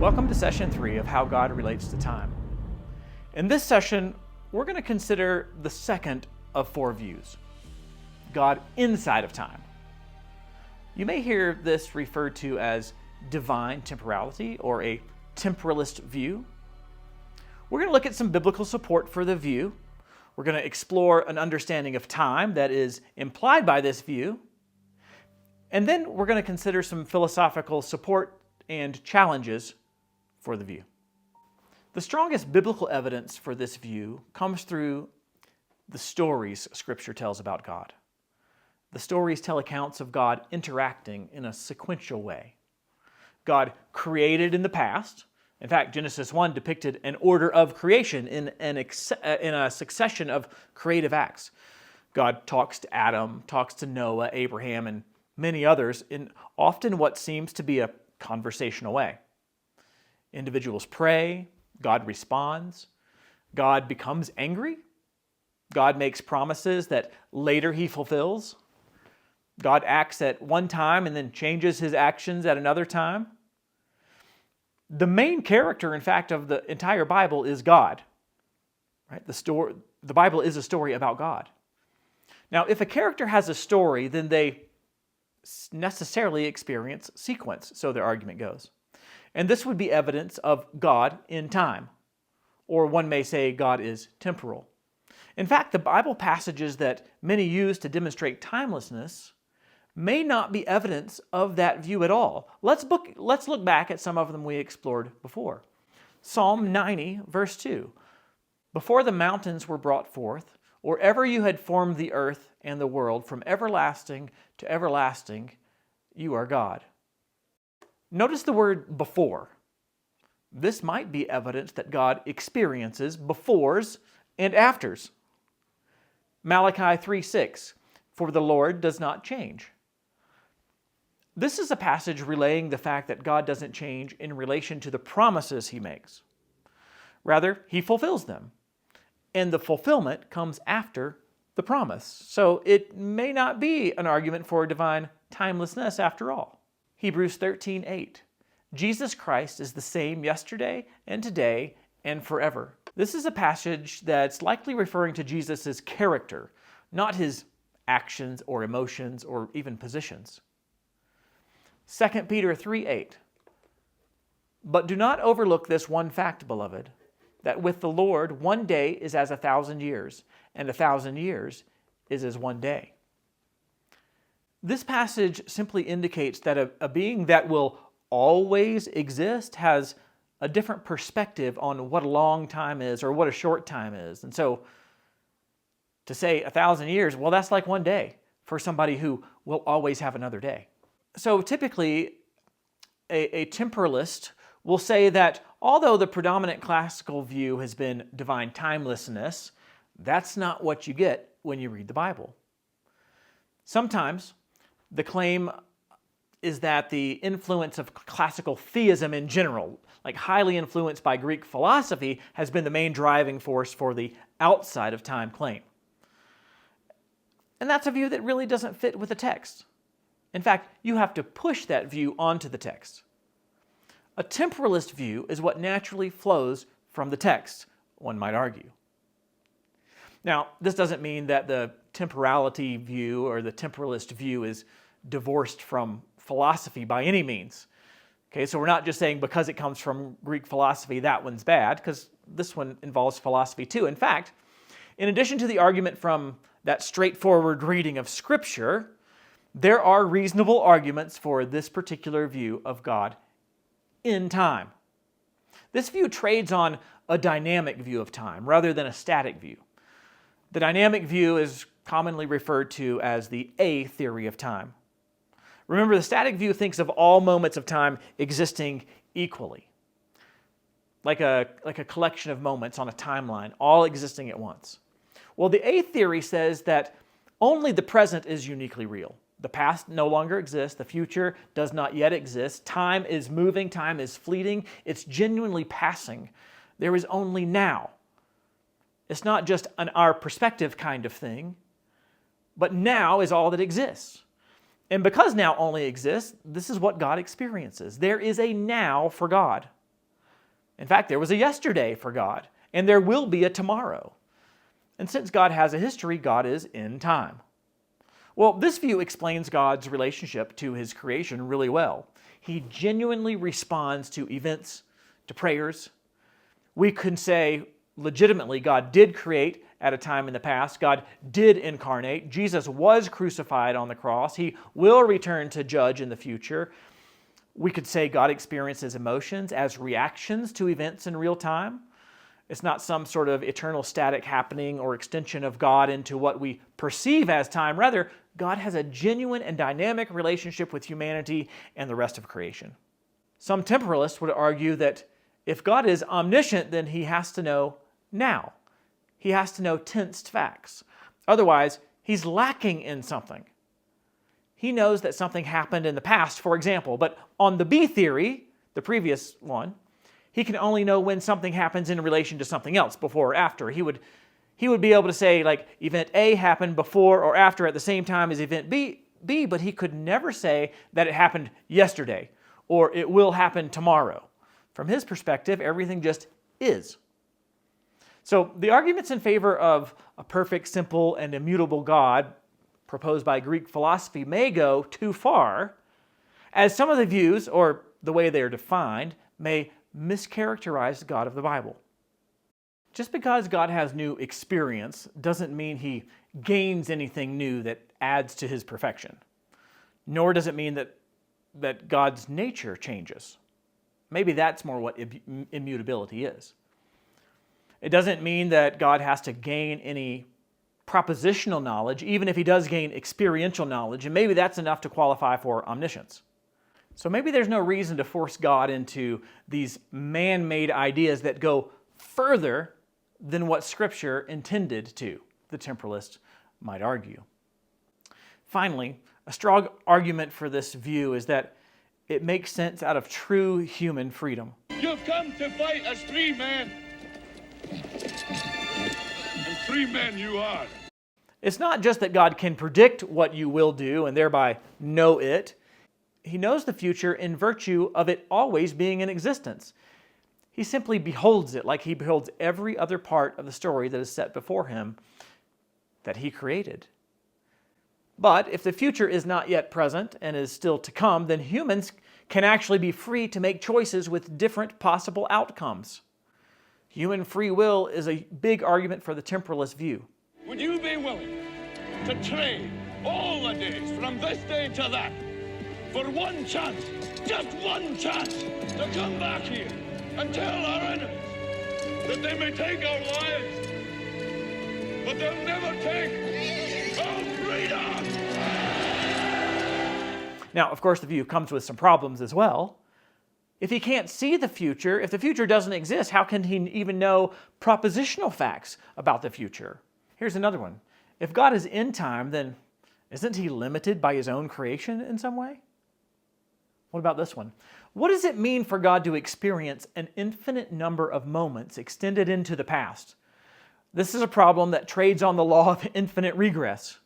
Welcome to session 3 of How God Relates to Time. In this session, we're going to consider the second of 4 views, God inside of time. You may hear this referred to as divine temporality or a temporalist view. We're going to look at some biblical support for the view. We're going to explore an understanding of time that is implied by this view. And then we're going to consider some philosophical support and challenges for the view. The strongest biblical evidence for this view comes through the stories Scripture tells about God. The stories tell accounts of God interacting in a sequential way. God created in the past. In fact, Genesis 1 depicted an order of creation in a succession of creative acts. God talks to Adam, talks to Noah, Abraham, and many others in often what seems to be a conversational way. Individuals pray, God responds, God becomes angry, God makes promises that later He fulfills, God acts at one time and then changes His actions at another time. The main character, in fact, of the entire Bible is God. Right? The Bible is a story about God. Now, if a character has a story, then they necessarily experience sequence, so their argument goes. And this would be evidence of God in time. Or one may say God is temporal. In fact, the Bible passages that many use to demonstrate timelessness may not be evidence of that view at all. Let's look back at some of them we explored before. Psalm 90, verse 2. Before the mountains were brought forth, or ever you had formed the earth and the world, from everlasting to everlasting, you are God. Notice the word before. This might be evidence that God experiences befores and afters. Malachi 3:6, for the Lord does not change. This is a passage relaying the fact that God doesn't change in relation to the promises He makes. Rather, He fulfills them. And the fulfillment comes after the promise. So it may not be an argument for divine timelessness after all. Hebrews 13:8. Jesus Christ is the same yesterday and today and forever. This is a passage that's likely referring to Jesus' character, not His actions or emotions or even positions. 2 Peter 3:8. But do not overlook this one fact, beloved, that with the Lord 1 day is as 1,000 years, and 1,000 years is as 1 day. This passage simply indicates that a being that will always exist has a different perspective on what a long time is or what a short time is. And so to say 1,000 years, well, that's like 1 day for somebody who will always have another day. So typically, a temporalist will say that although the predominant classical view has been divine timelessness, that's not what you get when you read the Bible. Sometimes the claim is that the influence of classical theism in general, like highly influenced by Greek philosophy, has been the main driving force for the outside of time claim. And that's a view that really doesn't fit with the text. In fact, you have to push that view onto the text. A temporalist view is what naturally flows from the text, one might argue. Now, this doesn't mean that the temporality view or the temporalist view is divorced from philosophy by any means. Okay, so we're not just saying because it comes from Greek philosophy, that one's bad, because this one involves philosophy too. In fact, in addition to the argument from that straightforward reading of Scripture, there are reasonable arguments for this particular view of God in time. This view trades on a dynamic view of time rather than a static view. The dynamic view is commonly referred to as the A theory of time. Remember, the static view thinks of all moments of time existing equally, like a collection of moments on a timeline, all existing at once. Well, the A theory says that only the present is uniquely real. The past no longer exists. The future does not yet exist. Time is moving. Time is fleeting. It's genuinely passing. There is only now. It's not just an our perspective kind of thing, but now is all that exists. And because now only exists, this is what God experiences. There is a now for God. In fact, there was a yesterday for God, and there will be a tomorrow. And since God has a history, God is in time. Well, this view explains God's relationship to his creation really well. He genuinely responds to events, to prayers. We can say legitimately God did create at a time in the past. God did incarnate. Jesus was crucified on the cross. He will return to judge in the future. We could say God experiences emotions as reactions to events in real time. It's not some sort of eternal static happening or extension of God into what we perceive as time. Rather, God has a genuine and dynamic relationship with humanity and the rest of creation. Some temporalists would argue that if God is omniscient, then he has to know now. He has to know tensed facts. Otherwise, he's lacking in something. He knows that something happened in the past, for example, but on the B theory, the previous one, he can only know when something happens in relation to something else, before or after. He would be able to say, like, event A happened before or after at the same time as event B, but he could never say that it happened yesterday or it will happen tomorrow. From his perspective, everything just is. So the arguments in favor of a perfect, simple, and immutable God proposed by Greek philosophy may go too far, as some of the views, or the way they are defined, may mischaracterize the God of the Bible. Just because God has new experience doesn't mean he gains anything new that adds to his perfection. Nor does it mean that God's nature changes. Maybe that's more what immutability is. It doesn't mean that God has to gain any propositional knowledge, even if he does gain experiential knowledge, and maybe that's enough to qualify for omniscience. So maybe there's no reason to force God into these man-made ideas that go further than what Scripture intended to, the temporalist might argue. Finally, a strong argument for this view is that it makes sense out of true human freedom. You've come to fight as three men. And three men you are. It's not just that God can predict what you will do and thereby know it. He knows the future in virtue of it always being in existence. He simply beholds it like he beholds every other part of the story that is set before him that he created. But if the future is not yet present and is still to come, then humans can actually be free to make choices with different possible outcomes. Human free will is a big argument for the temporalist view. Would you be willing to trade all the days from this day to that for one chance, just one chance, to come back here and tell our enemies that they may take our lives, but they'll never take our freedom? Now, of course, the view comes with some problems as well. If he can't see the future, if the future doesn't exist, how can he even know propositional facts about the future? Here's another one. If God is in time, then isn't he limited by his own creation in some way? What about this one? What does it mean for God to experience an infinite number of moments extended into the past? This is a problem that trades on the law of infinite regress.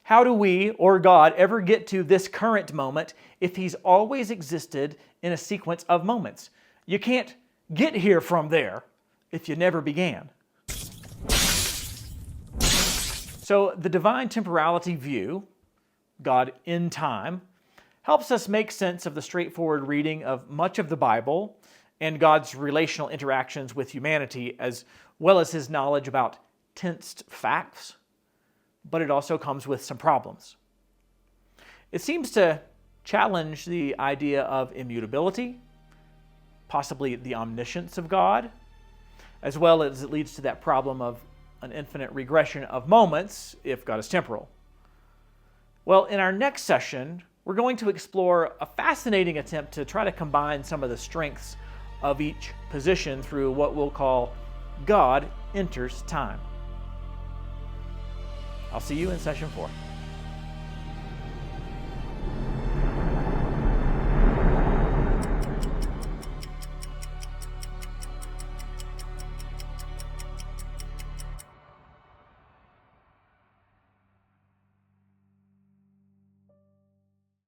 How do we, or God, ever get to this current moment if he's always existed in a sequence of moments? You can't get here from there if you never began. So the divine temporality view, God in time, helps us make sense of the straightforward reading of much of the Bible and God's relational interactions with humanity, as well as his knowledge about tensed facts. But it also comes with some problems. It seems to challenge the idea of immutability, possibly the omniscience of God, as well as it leads to that problem of an infinite regression of moments if God is temporal. Well, in our next session, we're going to explore a fascinating attempt to try to combine some of the strengths of each position through what we'll call God enters time. I'll see you in session 4.